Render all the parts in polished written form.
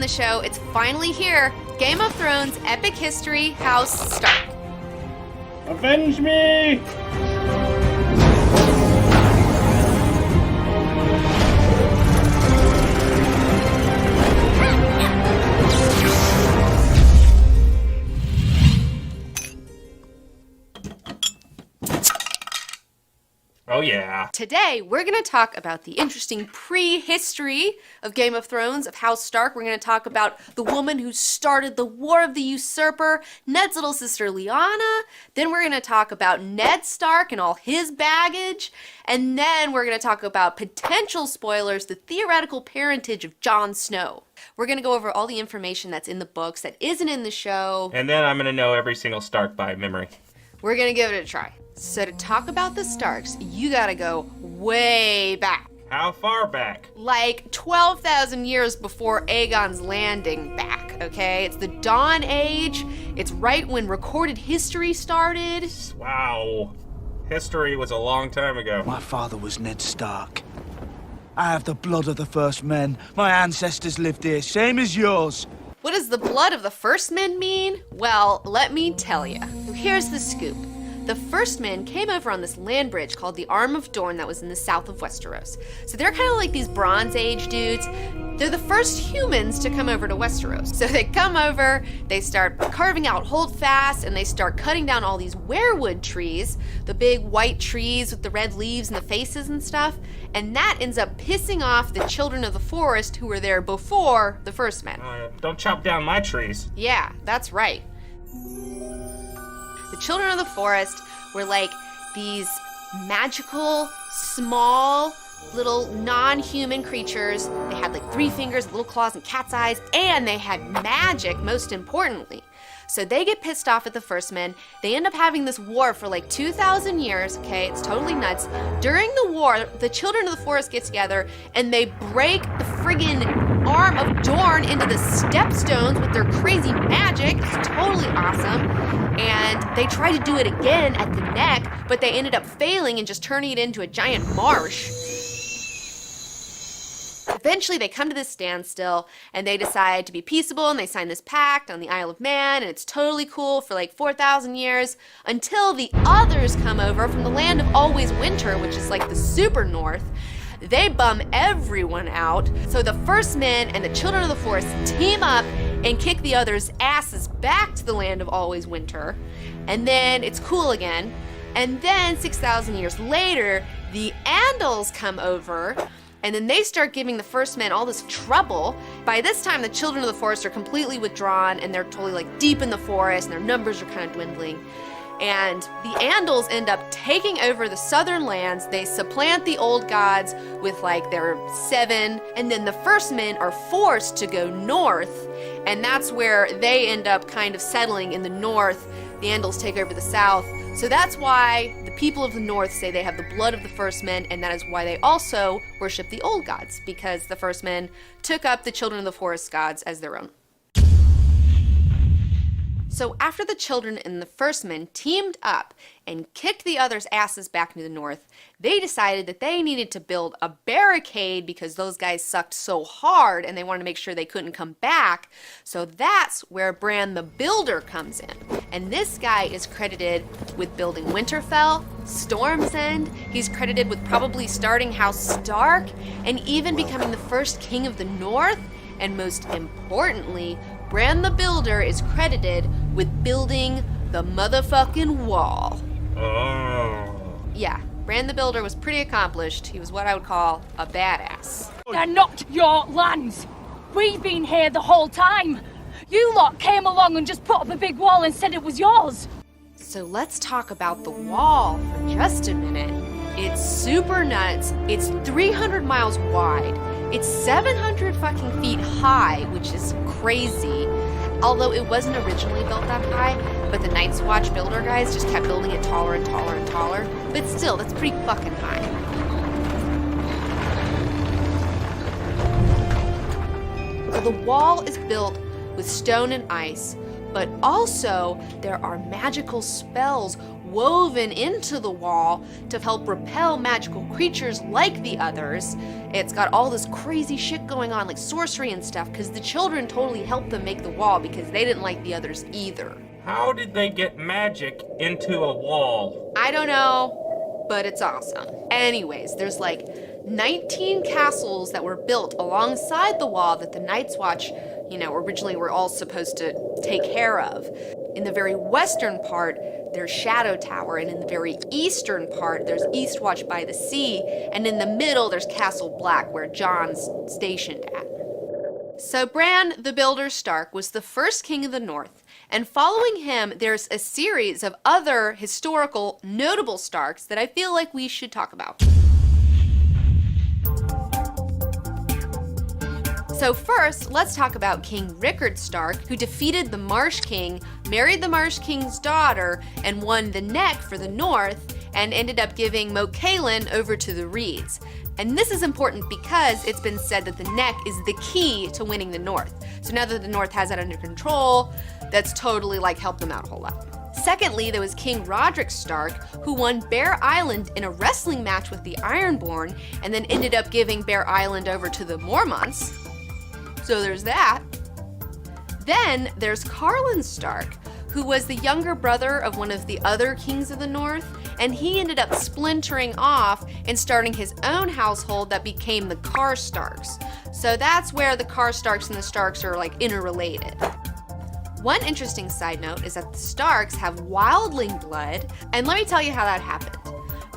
the show, it's finally here. Game of Thrones Epic History, House Stark. Avenge me! Oh yeah. Today, we're going to talk about the interesting prehistory of Game of Thrones, of House Stark. We're going to talk about the woman who started the War of the Usurper, Ned's little sister Lyanna. Then we're going to talk about Ned Stark and all his baggage. And then we're going to talk about potential spoilers, the theoretical parentage of Jon Snow. We're going to go over all the information that's in the books that isn't in the show. And then I'm going to know every single Stark by memory. We're going to give it a try. So to talk about the Starks, you gotta go way back. How far back? Like 12,000 years before Aegon's landing back, okay? It's the Dawn Age. It's right when recorded history started. Wow. History was a long time ago. My father was Ned Stark. I have the blood of the first men. My ancestors lived here, same as yours. What does the blood of the first men mean? Well, let me tell you. Here's the scoop. The first men came over on this land bridge called the Arm of Dorne that was in the south of Westeros. So they're kind of like these Bronze Age dudes. They're the first humans to come over to Westeros. So they come over, they start carving out holdfasts, and they start cutting down all these weirwood trees, the big white trees with the red leaves and the faces and stuff. And that ends up pissing off the children of the forest who were there before the first men. Don't chop down my trees. Yeah, that's right. The children of the forest were like these magical, small, little non-human creatures. They had like 3 fingers, little claws, and cat's eyes, and they had magic, most importantly. So they get pissed off at the first men. They end up having this war for like 2,000 years, okay? It's totally nuts. During the war, the children of the forest get together and they break the friggin' Arm of Dorne into the stepstones with their crazy magic. It's totally awesome. And they try to do it again at the neck, but they ended up failing and just turning it into a giant marsh. Eventually, they come to this standstill, and they decide to be peaceable, and they sign this pact on the Isle of Man, and it's totally cool for like 4,000 years, until the others come over from the land of always winter, which is like the super north. They bum everyone out, so the first men and the children of the forest team up and kick the others' asses back to the land of always winter, and then it's cool again. And then 6,000 years later, the Andals come over, and then they start giving the first men all this trouble. By this time, the children of the forest are completely withdrawn, and they're totally like deep in the forest, and their numbers are kind of dwindling. And the Andals end up taking over the southern lands. They supplant the old gods with like their 7, and then the first men are forced to go north, and that's where they end up kind of settling in the north. The Andals take over the south. So that's why the people of the north say they have the blood of the first men, and that is why they also worship the old gods, because the first men took up the children of the forest gods as their own. So after the children and the first men teamed up and kicked the others' asses back into the north, they decided that they needed to build a barricade because those guys sucked so hard and they wanted to make sure they couldn't come back. So that's where Bran the Builder comes in. And this guy is credited with building Winterfell, Storm's End. He's credited with probably starting House Stark and even becoming the first king of the north. And most importantly, Bran the Builder is credited with building the motherfucking wall. Oh. Yeah, Bran the Builder was pretty accomplished. He was what I would call a badass. They're not your lands. We've been here the whole time. You lot came along and just put up a big wall and said it was yours. So let's talk about the wall for just a minute. It's super nuts. It's 300 miles wide. It's 700 fucking feet high, which is crazy. Although it wasn't originally built that high, but the Night's Watch builder guys just kept building it taller and taller and taller. But still, that's pretty fucking high. So the wall is built with stone and ice, but also there are magical spells woven into the wall to help repel magical creatures like the others. It's got all this crazy shit going on, like sorcery and stuff, because the children totally helped them make the wall because they didn't like the others either. How did they get magic into a wall? I don't know, but it's awesome. Anyways, there's like 19 castles that were built alongside the wall that the Night's Watch, originally were all supposed to take care of. In the very western part, there's Shadow Tower, and in the very eastern part, there's Eastwatch by the Sea, and in the middle, there's Castle Black, where Jon's stationed at. So Bran the Builder Stark was the first king of the North, and following him, there's a series of other historical, notable Starks that I feel like we should talk about. So first, let's talk about King Rickard Stark, who defeated the Marsh King, married the Marsh King's daughter, and won the Neck for the North, and ended up giving Mokalan over to the Reeds. And this is important because it's been said that the Neck is the key to winning the North. So now that the North has that under control, that's totally helped them out a whole lot. Secondly, there was King Roderick Stark, who won Bear Island in a wrestling match with the Ironborn, and then ended up giving Bear Island over to the Mormonts. So there's that. Then there's Carlin Stark, who was the younger brother of one of the other kings of the North, and he ended up splintering off and starting his own household that became the Karstarks. So that's where the Karstarks and the Starks are interrelated. One interesting side note is that the Starks have wildling blood, and let me tell you how that happened.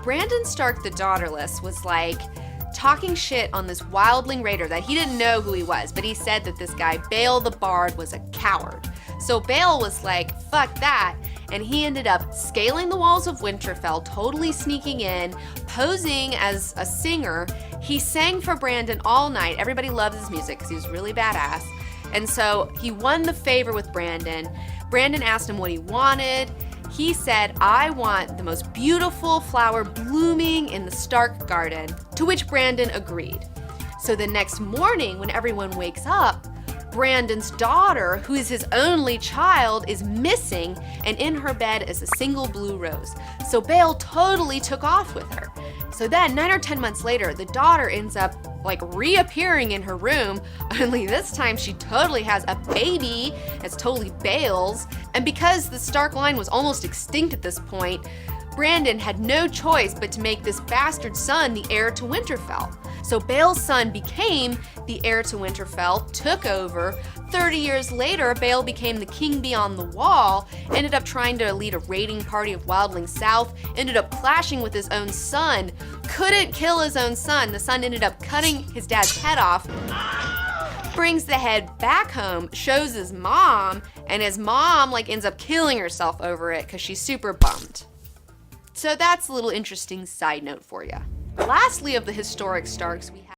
Brandon Stark the Daughterless was talking shit on this wildling raider that he didn't know who he was, but he said that this guy, Bale the Bard, was a coward. So Bale was like, fuck that, and he ended up scaling the walls of Winterfell, totally sneaking in, posing as a singer. He sang for Brandon all night. Everybody loved his music because he was really badass. And so he won the favor with Brandon. Brandon asked him what he wanted. He said, I want the most beautiful flower blooming in the Stark garden, to which Brandon agreed. So the next morning, when everyone wakes up, Brandon's daughter, who is his only child, is missing, and in her bed is a single blue rose. So Bale totally took off with her. So then 9 or 10 months later, the daughter ends up reappearing in her room, only this time she totally has a baby. It's totally Bale's. And because the Stark line was almost extinct at this point, Brandon had no choice but to make this bastard son the heir to Winterfell. So Bale's son became the heir to Winterfell, took over. 30 years later, Bale became the king beyond the wall, ended up trying to lead a raiding party of wildlings south, ended up clashing with his own son, couldn't kill his own son. The son ended up cutting his dad's head off, brings the head back home, shows his mom, and his mom ends up killing herself over it because she's super bummed. So that's a little interesting side note for you. Lastly, of the historic Starks, we have